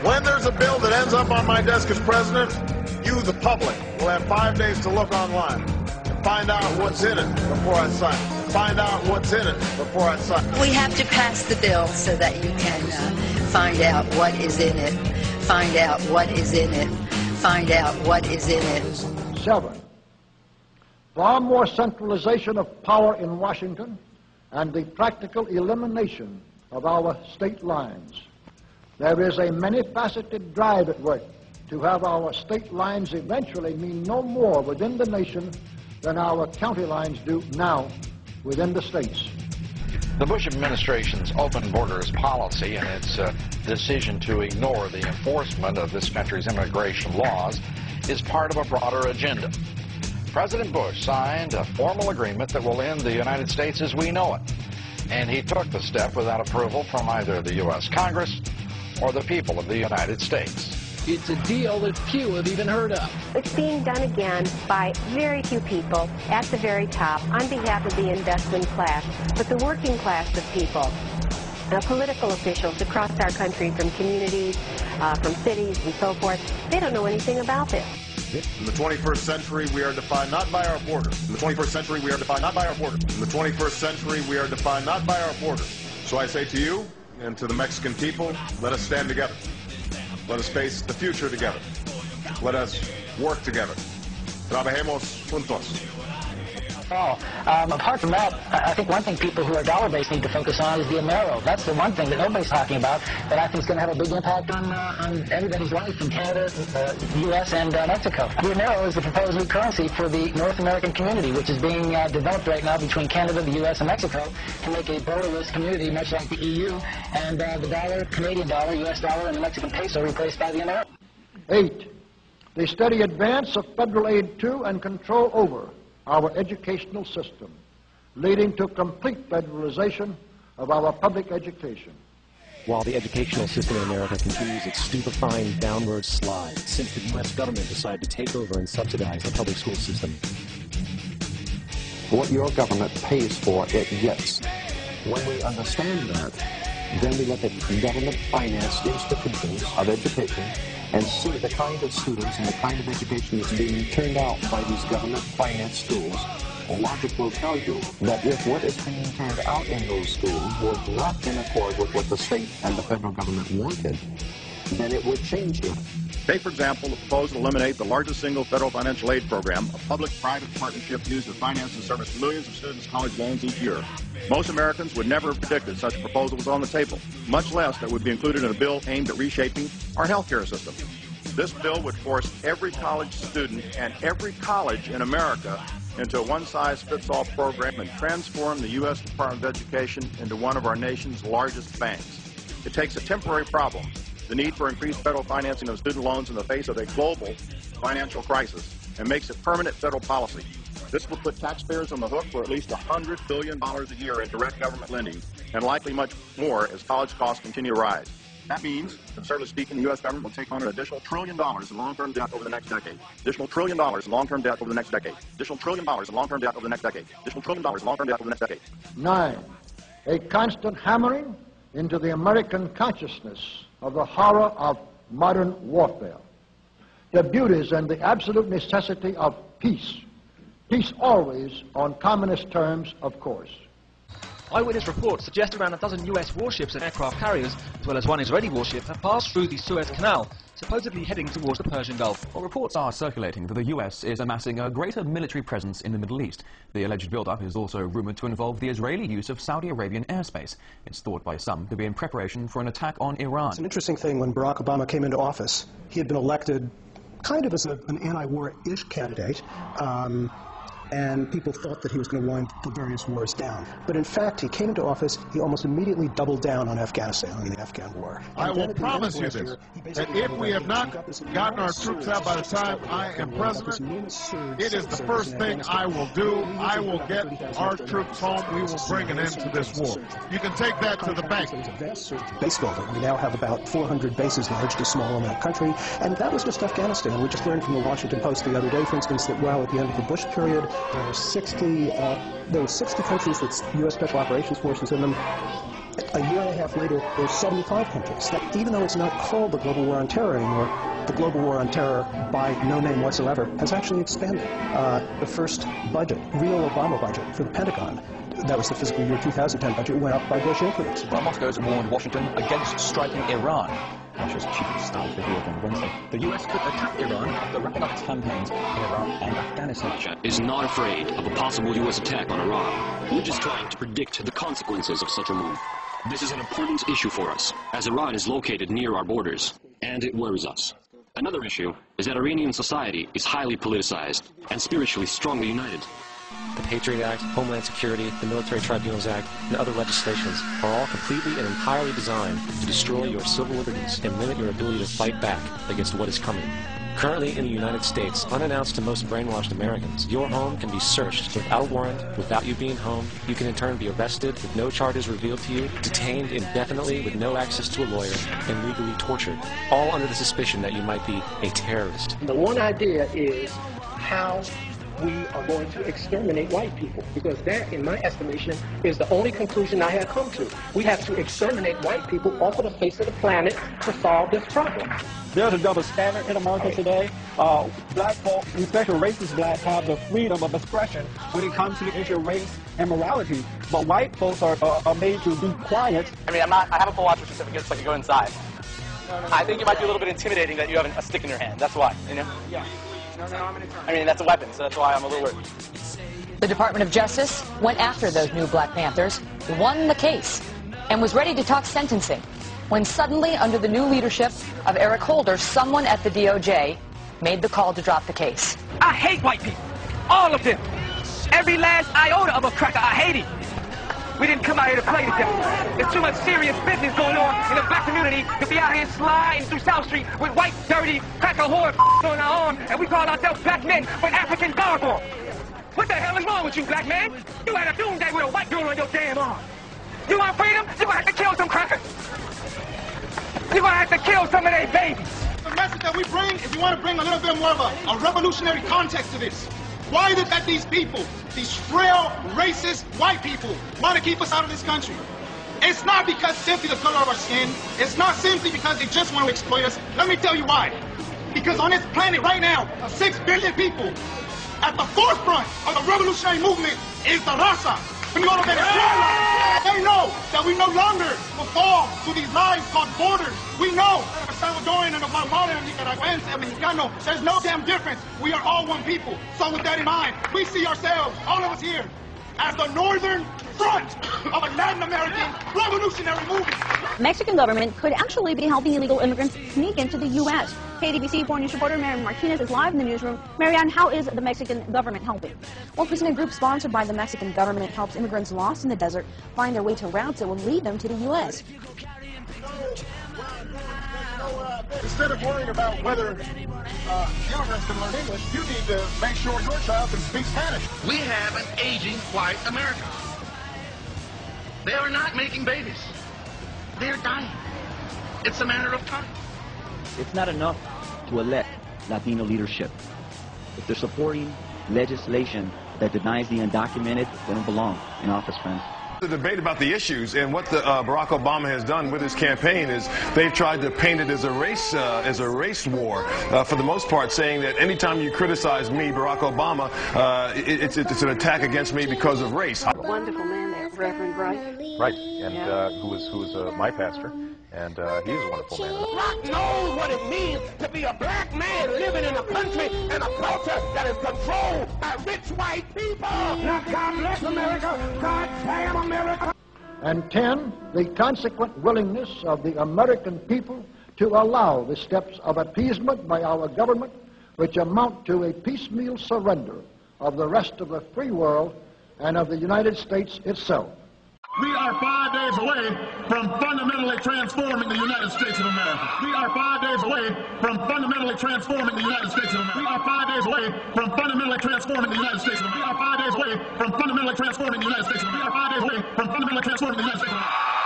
When there's a bill that ends up on my desk as president, you, the public, will have 5 days to look online and find out what's in it before I sign it. Find out what's in it before I sign it. We have to pass the bill so that you can find out what is in it, find out what is in it, find out what is in it. 7, far more centralization of power in Washington and the practical elimination of our state lines. There is a many-faceted drive at work to have our state lines eventually mean no more within the nation than our county lines do now within the states. The Bush administration's open borders policy and its decision to ignore the enforcement of this country's immigration laws is part of a broader agenda. President Bush signed a formal agreement that will end the United States as we know it, and he took the step without approval from either the U.S. Congress or the people of the United States. It's a deal that few have even heard of. It's being done again by very few people at the very top on behalf of the investment class, but the working class of people, political officials across our country, from communities, from cities and so forth, they don't know anything about this. In the 21st century, we are defined not by our borders. In the 21st century, we are defined not by our borders. In the 21st century, we are defined not by our borders. So I say to you and to the Mexican people, let us stand together. Let us face the future together. Let us work together. Trabajemos juntos. Apart from that, I think one thing people who are dollar-based need to focus on is the Amero. That's the one thing that nobody's talking about that I think is going to have a big impact on everybody's life in Canada, the U.S., and Mexico. The Amero is the proposed new currency for the North American community, which is being developed right now between Canada, the U.S., and Mexico to make a borderless community, much like the EU, and the dollar, Canadian dollar, U.S. dollar, and the Mexican peso replaced by the Amero. 8, the steady advance of federal aid to and control over our educational system, leading to complete federalization of our public education. While the educational system in America continues its stupefying downward slide since the U.S. government decided to take over and subsidize the public school system. What your government pays for, it gets. When we understand that, then we look at government-financed institutions of education and see the kind of students and the kind of education that's being turned out by these government-financed schools. Logic will tell you that if what is being turned out in those schools was not in accord with what the state and the federal government wanted, then it would change it. Take, for example, the proposal to eliminate the largest single federal financial aid program, a public-private partnership used to finance and service millions of students' college loans each year. Most Americans would never have predicted such a proposal was on the table, much less that would be included in a bill aimed at reshaping our health care system. This bill would force every college student and every college in America into a one-size-fits-all program and transform the U.S. Department of Education into one of our nation's largest banks. It takes a temporary problem, the need for increased federal financing of student loans in the face of a global financial crisis, and makes it permanent federal policy. This will put taxpayers on the hook for at least $100 billion a year in direct government lending, and likely much more as college costs continue to rise. That means, conservatively speaking, the U.S. government will take on an additional $1 trillion in long-term debt over the next decade. Additional $1 trillion in long-term debt over the next decade. Additional $1 trillion in long-term debt over the next decade. Additional $1 trillion in long-term debt over the next decade. 9, a constant hammering into the American consciousness of the horror of modern warfare, the beauties and the absolute necessity of peace. Peace always on communist terms, of course. Eyewitness reports suggest around a dozen U.S. warships and aircraft carriers, as well as one Israeli warship, have passed through the Suez Canal, supposedly heading towards the Persian Gulf. Well, reports are circulating that the U.S. is amassing a greater military presence in the Middle East. The alleged build-up is also rumoured to involve the Israeli use of Saudi Arabian airspace. It's thought by some to be in preparation for an attack on Iran. It's an interesting thing, when Barack Obama came into office, he had been elected kind of as an anti-war-ish candidate. And people thought that he was going to wind the various wars down. But in fact, he came into office, he almost immediately doubled down on Afghanistan, on the Afghan war. I will promise you this, that if we have not gotten our troops out by the time I am president, it is the first thing I will do. I will get our troops home. We will bring an end to this war. You can take that to the bank. Base building. We now have about 400 bases, large to small, in that country. And that was just Afghanistan. We just learned from the Washington Post the other day, for instance, that while at the end of the Bush period, there were 60 countries with U.S. Special Operations Forces in them. A year and a half later, there's 75 countries. That, even though it's not called the global war on terror anymore, the global war on terror, by no name whatsoever, has actually expanded. The first budget, real Obama budget for the Pentagon, that was the fiscal year 2010 budget, went up by Bush increments. Well, Moscow's warned Washington against striking Iran. Russia's chief of staff revealed on Wednesday the U.S. could attack Iran after wrapping up its campaigns in Iraq and Afghanistan. Russia is not afraid of a possible U.S. attack on Iran. We're just trying to predict the consequences of such a move. This is an important issue for us, as Iran is located near our borders, and it worries us. Another issue is that Iranian society is highly politicized and spiritually strongly united. The Patriot Act, Homeland Security, the Military Tribunals Act, and other legislations are all completely and entirely designed to destroy your civil liberties and limit your ability to fight back against what is coming. Currently in the United States, unannounced to most brainwashed Americans, your home can be searched without a warrant, without you being home. You can in turn be arrested with no charges revealed to you, detained indefinitely with no access to a lawyer, and legally tortured, all under the suspicion that you might be a terrorist. The one idea is how we are going to exterminate white people, because that, in my estimation, is the only conclusion I have come to. We have to exterminate white people off of the face of the planet to solve this problem. There's a double standard in America today. Black folk, especially racist blacks, have the freedom of expression when it comes to the issue of race and morality. But white folks are made to be quiet. I mean, I haven't full watcher certificate, so I can go inside. I think it might be a little bit intimidating that you have a stick in your hand. That's why, you know? Yeah. I mean, that's a weapon, so that's why I'm a little worried. The Department of Justice went after those new Black Panthers, won the case, and was ready to talk sentencing, when suddenly, under the new leadership of Eric Holder, someone at the DOJ made the call to drop the case. I hate white people. All of them. Every last iota of a cracker, I hate it. We didn't come out here to play together. There's too much serious business going on in the black community to be out here sliding through South Street with white, dirty, cracker whore on our arm, and we call ourselves black men with African garb on. What the hell is wrong with you, black man? You had a doomsday with a white girl on your damn arm. You want freedom? You're gonna have to kill some crackers. You're gonna have to kill some of their babies. The message that we bring is we want to bring a little bit more of a revolutionary context to this. Why is it that these people, these frail, racist white people, want to keep us out of this country? It's not because simply the color of our skin. It's not simply because they just want to exploit us. Let me tell you why. Because on this planet right now, 6 billion people, at the forefront of the revolutionary movement is the raza. When you go to Venezuela, they know that we no longer will fall to these lies called borders. We know a Salvadoran and a Guatemalan and Nicaraguense and Mexicano, there's no damn difference. We are all one people. So with that in mind, we see ourselves, all of us here, as the northern front of a Latin American revolutionary movement. Mexican government could actually be helping illegal immigrants sneak into the U.S. KDBC foreign news reporter Marian Martinez is live in the newsroom. Marian, how is the Mexican government helping? Well, Kristen, a group sponsored by the Mexican government helps immigrants lost in the desert find their way to routes that will lead them to the U.S. Instead of worrying about whether immigrants can learn English, you need to make sure your child can speak Spanish. We have an aging white America. They are not making babies. They are dying. It's a matter of time. It's not enough to elect Latino leadership. If they're supporting legislation that denies the undocumented, they don't belong in office, friends. The debate about the issues and what Barack Obama has done with his campaign is they've tried to paint it as a race war for the most part, saying that anytime you criticize me, Barack Obama, it's an attack against me because of race. A wonderful man there, Reverend Bright. Right, and who was my pastor, and he is a wonderful man. Black knows what it means to be a black man living in a country and a culture that is controlled by rich white people. Now, God bless America. God damn America. And 10, the consequent willingness of the American people to allow the steps of appeasement by our government, which amount to a piecemeal surrender of the rest of the free world and of the United States itself. We are 5 days away from fundamentally transforming the United States of America. We are 5 days away from fundamentally transforming the United States of America. We are 5 days away from fundamentally transforming the United States of America. We are 5 days away from fundamentally transforming the United States of America. We are 5 days away from fundamentally transforming the United States of America.